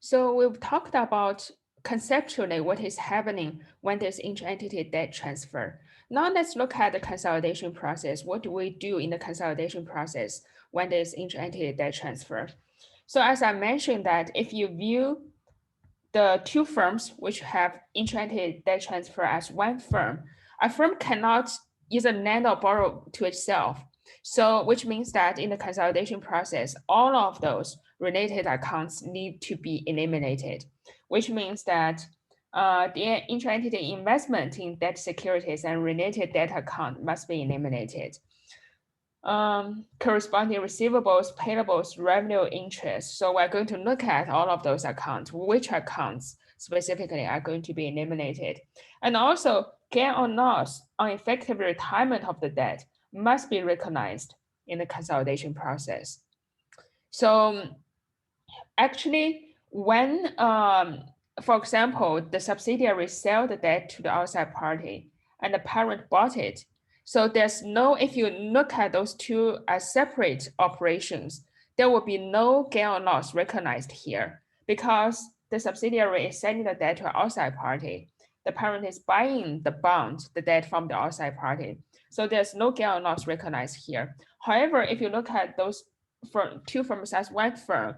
So we've talked about conceptually what is happening when there's inter-entity debt transfer. Now let's look at the consolidation process. What do we do in the consolidation process when there's inter-entity debt transfer? So as I mentioned that if you view the two firms which have inter-entity debt transfer as one firm, a firm cannot either lend or borrow to itself. So which means that in the consolidation process, all of those related accounts need to be eliminated, which means that the inter-entity investment in debt securities and related debt account must be eliminated. Corresponding receivables, payables, revenue, interest. So we're going to look at all of those accounts, which accounts specifically are going to be eliminated. And also gain or loss on effective retirement of the debt must be recognized in the consolidation process. So actually, when, for example, the subsidiary sell the debt to the outside party and the parent bought it, so there's no, if you look at those two as separate operations, there will be no gain or loss recognized here because the subsidiary is selling the debt to an outside party. The parent is buying the bond, the debt from the outside party. So there's no gain or loss recognized here. However, if you look at those two firms as one firm,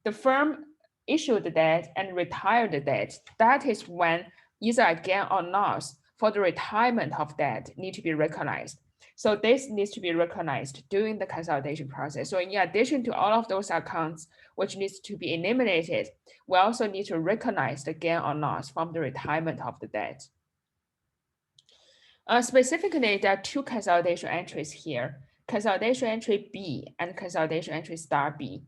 the firm issued the debt and retired the debt. That is when either a gain or loss for the retirement of debt need to be recognized. So this needs to be recognized during the consolidation process. So in addition to all of those accounts which needs to be eliminated, we also need to recognize the gain or loss from the retirement of the debt. Specifically, there are two consolidation entries here, consolidation entry B and consolidation entry star B.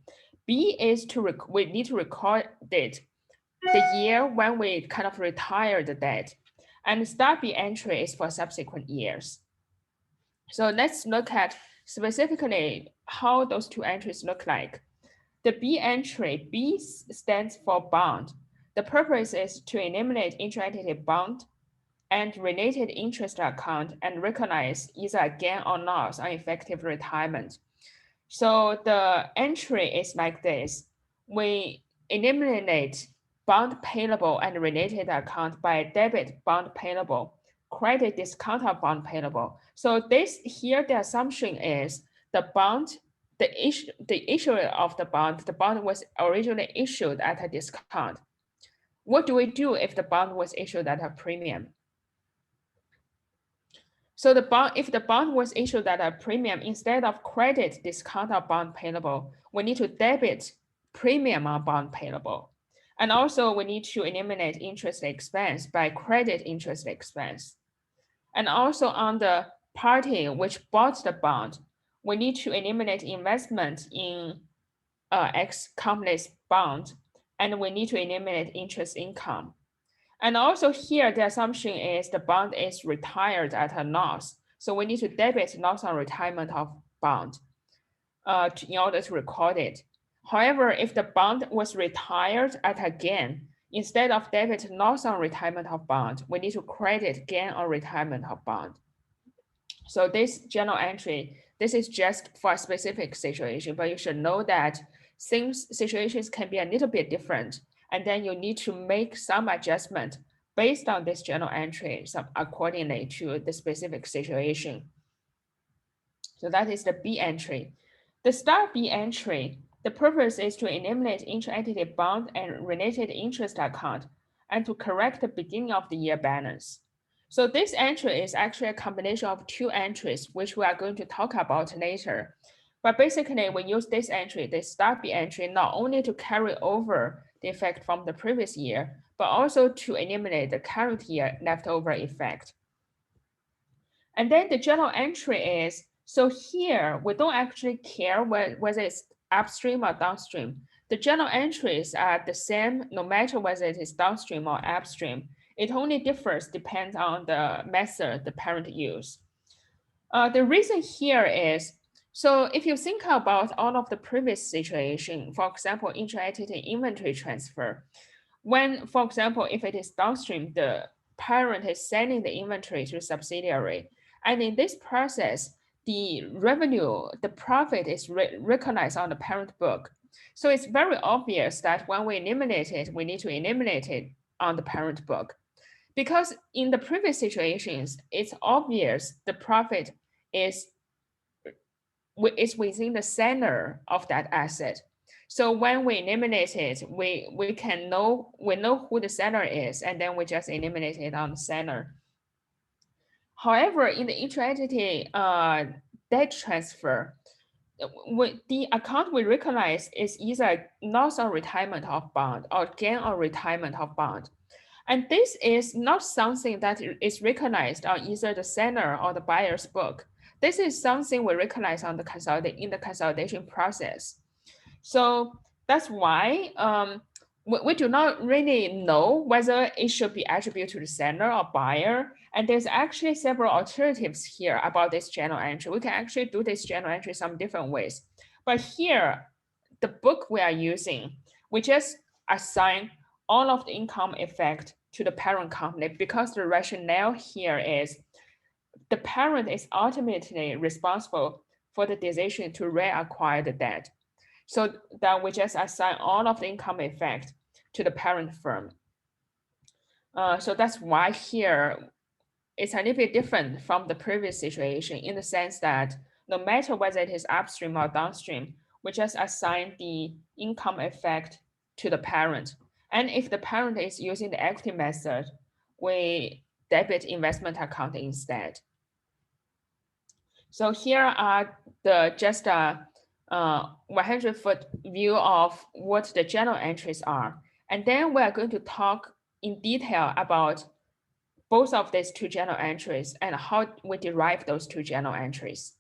B is we need to record it the year when we kind of retire the debt, and star B entry is for subsequent years. So let's look at specifically how those two entries look like. The B entry, B stands for bond. The purpose is to eliminate inter-entity bond and related interest account and recognize either a gain or loss on effective retirement. So the entry is like this. We eliminate bond payable and related account by debit bond payable, credit discount of bond payable. So this here, the assumption is the bond, the issuer of the bond was originally issued at a discount. What do we do if the bond was issued at a premium? So the bond, if the bond was issued at a premium, instead of credit discount of bond payable, we need to debit premium on bond payable. And also we need to eliminate interest expense by credit interest expense. And also on the party which bought the bond, we need to eliminate investment in X company's bond, and we need to eliminate interest income. And also here, the assumption is the bond is retired at a loss. So we need to debit loss on retirement of bond in order to record it. However, if the bond was retired at a gain, instead of debit loss on retirement of bond, we need to credit gain on retirement of bond. So this journal entry, this is just for a specific situation, but you should know that situations can be a little bit different, and then you need to make some adjustment based on this journal entry accordingly to the specific situation. So that is the B entry. The star B entry, the purpose is to eliminate inter-entity bond and related interest account and to correct the beginning of the year balance. So this entry is actually a combination of two entries, which we are going to talk about later. But basically, we use this entry, the star B entry, not only to carry over the effect from the previous year, but also to eliminate the current year leftover effect. And then the journal entry is, so here we don't actually care whether it's upstream or downstream. The journal entries are the same no matter whether it is downstream or upstream. It only differs depends on the method the parent use. The reason here is, so if you think about all of the previous situation, for example, intra-entity inventory transfer, when, for example, if it is downstream, the parent is sending the inventory to the subsidiary. And in this process, the revenue, the profit is recognized on the parent book. So it's very obvious that when we eliminate it, we need to eliminate it on the parent book. Because in the previous situations, it's obvious the profit is within the center of that asset. So when we eliminate it, we know who the seller is, and then we just eliminate it on the seller. However, in the intra-entity debt transfer, the account we recognize is either loss on retirement of bond or gain on retirement of bond. And this is not something that is recognized on either the seller or the buyer's book. This is something we recognize on the in the consolidation process. So that's why we do not really know whether it should be attributed to the seller or buyer. And there's actually several alternatives here about this journal entry. We can actually do this journal entry some different ways. But here, the book we are using, we just assign all of the income effect to the parent company because the rationale here is the parent is ultimately responsible for the decision to reacquire the debt. So that we just assign all of the income effect to the parent firm. So that's why here it's a little bit different from the previous situation in the sense that no matter whether it is upstream or downstream, we just assign the income effect to the parent. And if the parent is using the equity method, we debit investment account instead. So here are the just a 100-foot view of what the journal entries are. And then we are going to talk in detail about both of these two journal entries and how we derive those two journal entries.